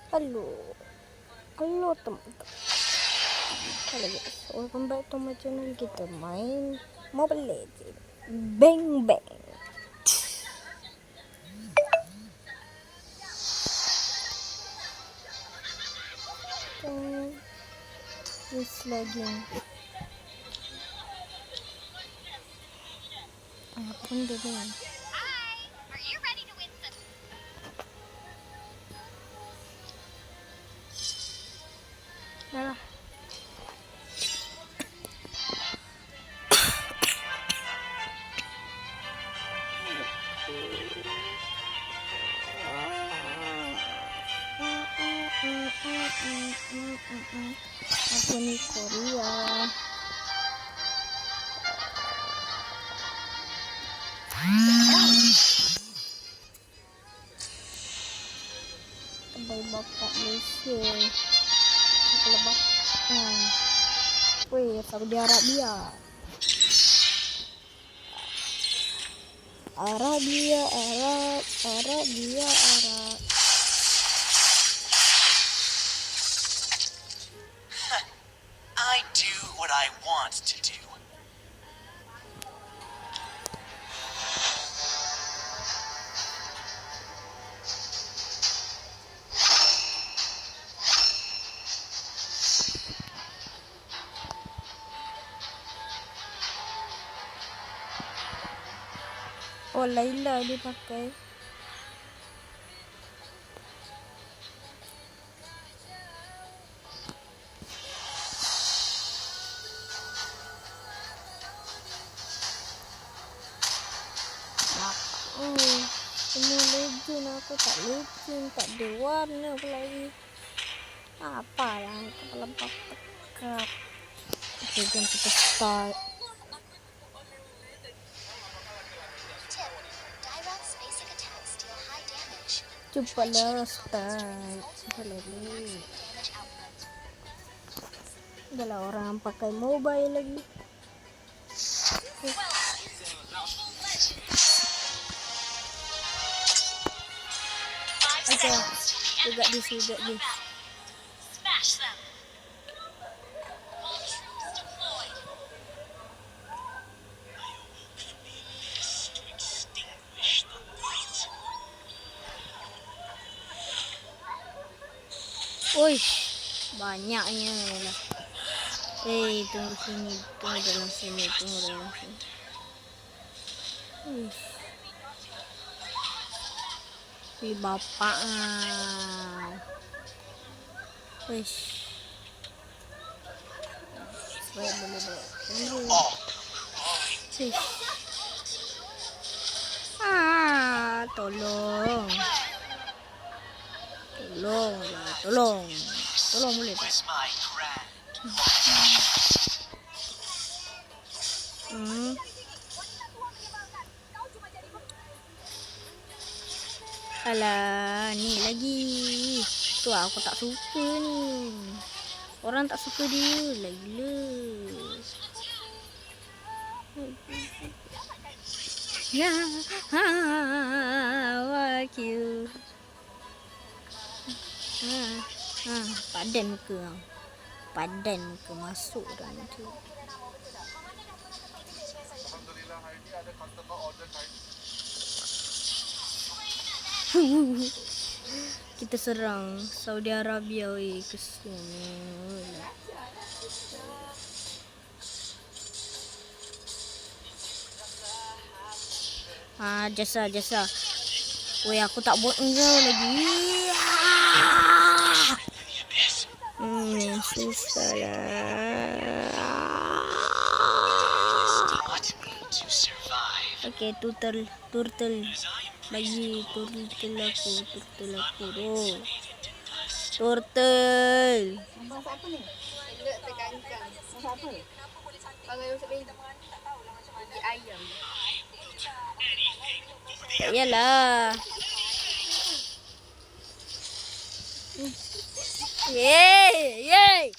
Halo teman-teman. Halo guys, welcome back to my channel. Kita main Mobile Legends Bang Bang. Terus lagi apapun dulu. Dah lah. Aku ni Korea. Kedai bapak Malaysia. Kalau bapak weh, Saudi Arabia. Arabia. I do what I want to do. Oh, Laila dia pakai. Semua legend aku tak legend, tak ada warna pula lagi. Apalah kepala bapak. Okay, jom kita start. Cepatlah start. Dah lah orang pakai mobile lagi. Okay, juga di. Wih, banyaknya lah. Tunggu sini, tunggu dalam sini. Wih, bapak. Wih. Supaya boleh. Wih. Tolong boleh tak? Alah, ni lagi. Tu aku tak suka ni. Orang tak suka dia lah gila. Ya, what you? Padan muka masuk dalam tu. Kita serang Saudi Arabia, weh, kesian. Jasa. Weh, aku tak buat engkau lagi. Susah lah. Okay, turtle. Bagi turtle aku. Turtle. Masak apa ni? Elok tekan ikan. Masak apa? Pangai masak ni. Bagi ayam. Tak yalah. Yeay.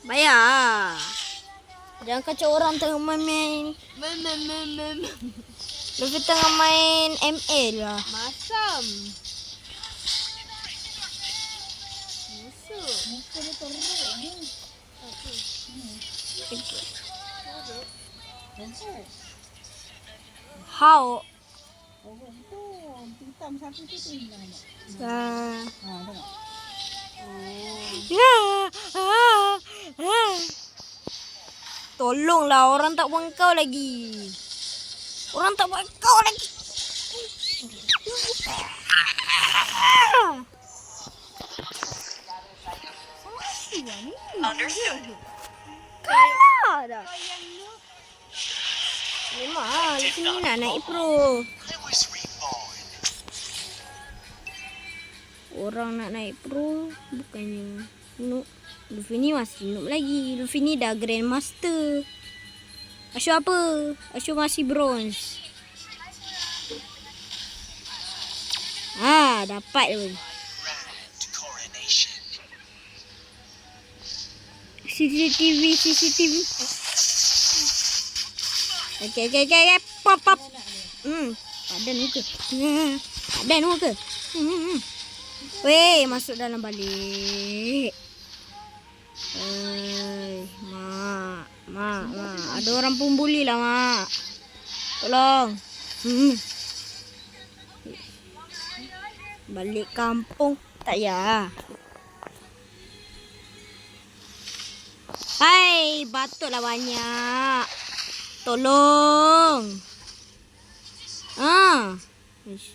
Bayar. Jangan kacau orang tengah main. Luffy tengah main ML lah. Masam. Musuh. Muka dia teruk je. Teruk. How? Teruk tu. Hitam satu tu hilang tak? Ah. Tengok. Tolonglah, orang tak buat kau lagi. Orang tak buat kau lagi. Understood. Kalah dah. Memang lah, Luffy ni nak naik pro. I was reborn. Orang nak naik pro bukannya noob. Luffy ni masih noob lagi. Luffy ni dah Grandmaster. Ashu apa? Ashu masih bronze. Dapat pun. Grand coronation. CCTV. Okay. Pop. Padan muka. Padan muka. Weh, masuk dalam balik. Mak. Ada orang pun bully lah, Mak. Tolong. Balik kampung. Tak ya. Hai, batutlah banyak. Tolong. Ish.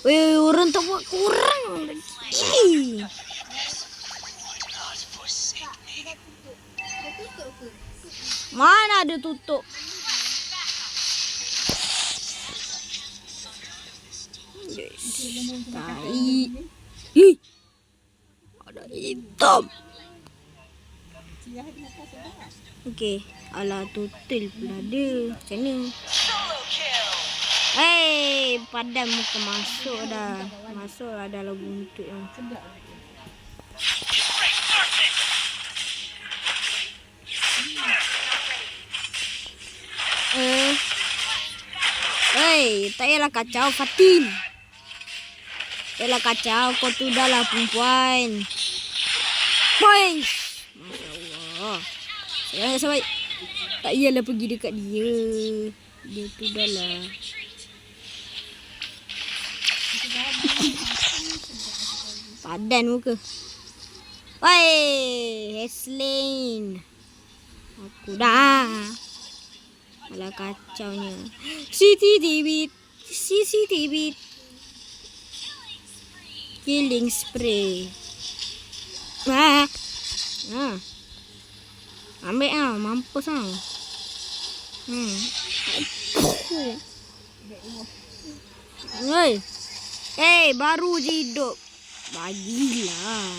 Weh, orang tak buat kurang lagi. Not forsake me. Dia tutup ke? Mana ada tutup? Tai. Ih. Ada hitam. Okey. Alah, tutul pula dia. Macam mana? Solo kill. Hei, padan muka masuk dah. Masuk lah dalam buntut yang. Hei, tak payahlah kacau Fatin. Tak payahlah kacau, kau tu dah lah perempuan. Boys. Masya Allah. Sabar. Tak payahlah pergi dekat dia. Dia tu dah lah. Padan muka. Woi, Heslin. Aku dah. Alah kacaunya. CCTV. Killing spray. Ambil mampus Hei. Baru je hidup. Bagilah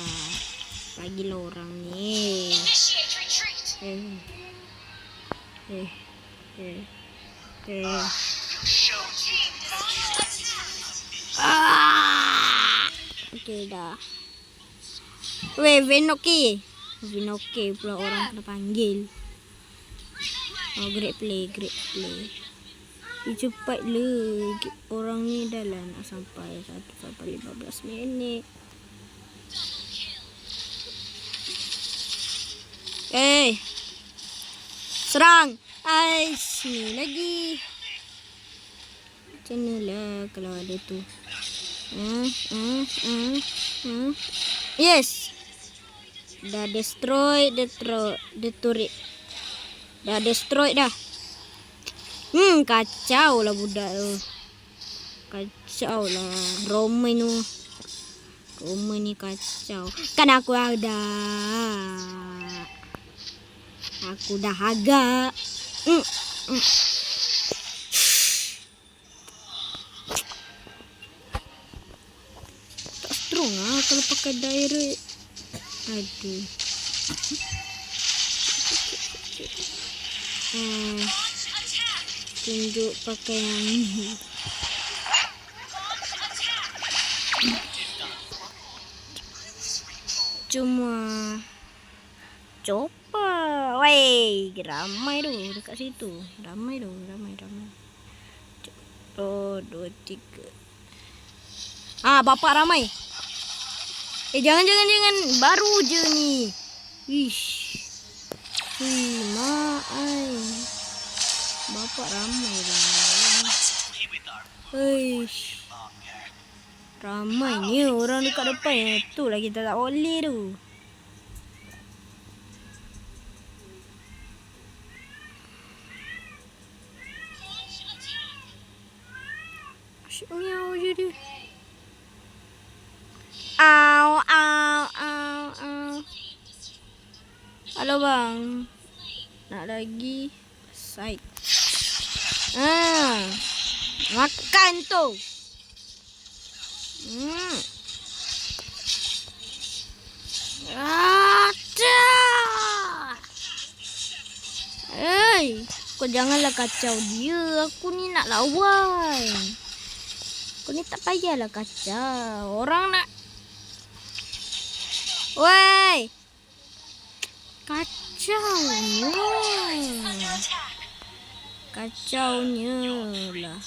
orang ni. Initiate retreat. Show team. Okey dah. Weh, Venoki pula orang kena panggil. Great play. Cepatlah. Orang ni dah lah nak sampai 1:15 minit. Serang. Sini lagi. Macam mana lah kalau ada tu. Yes. Dah destroy the turret. Dah destroy dah. Kacau lah budak tu. Kacau lah. Roman ni kacau. Kan aku ada. Aku dah agak. Tak strong lah kalau pakai direct. Aduh. Tunjuk pakai yang ni. Cuma coba. Weh, ramai tu dekat situ. Ramai. 1, 2, 3. Bapak ramai. Jangan. Baru je ni. Ish. Maai. Bapak ramai dah. Ish. Ramainya orang dekat depan. Tu lah kita tak boleh tu. Miau je dia. Au. Halo bang. Nak lagi? Side. Makan tu. Kau janganlah kacau dia. Aku ni nak lawan. Kau ni tak payahlah kacau. Orang nak... Woi! Kacaunya lah.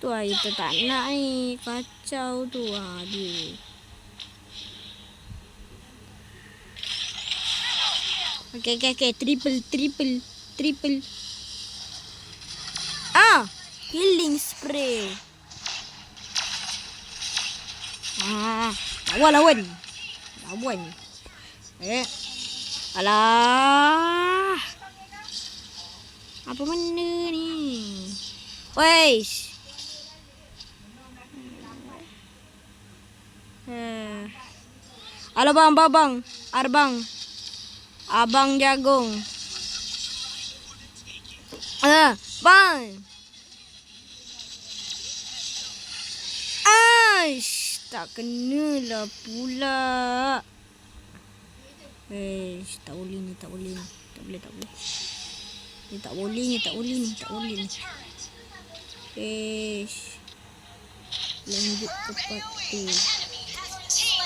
Tu kita tak nak ni. Kacau tu dia. Okay. Triple. Healing spray. Lawan. Alah. Apa benda ni? Weis. Halo bang. Abang jagung. Bang. Tak kenalah pula. Tak boleh ni. Tak boleh. Ni tak boleh ni. Lanjut tepat tu.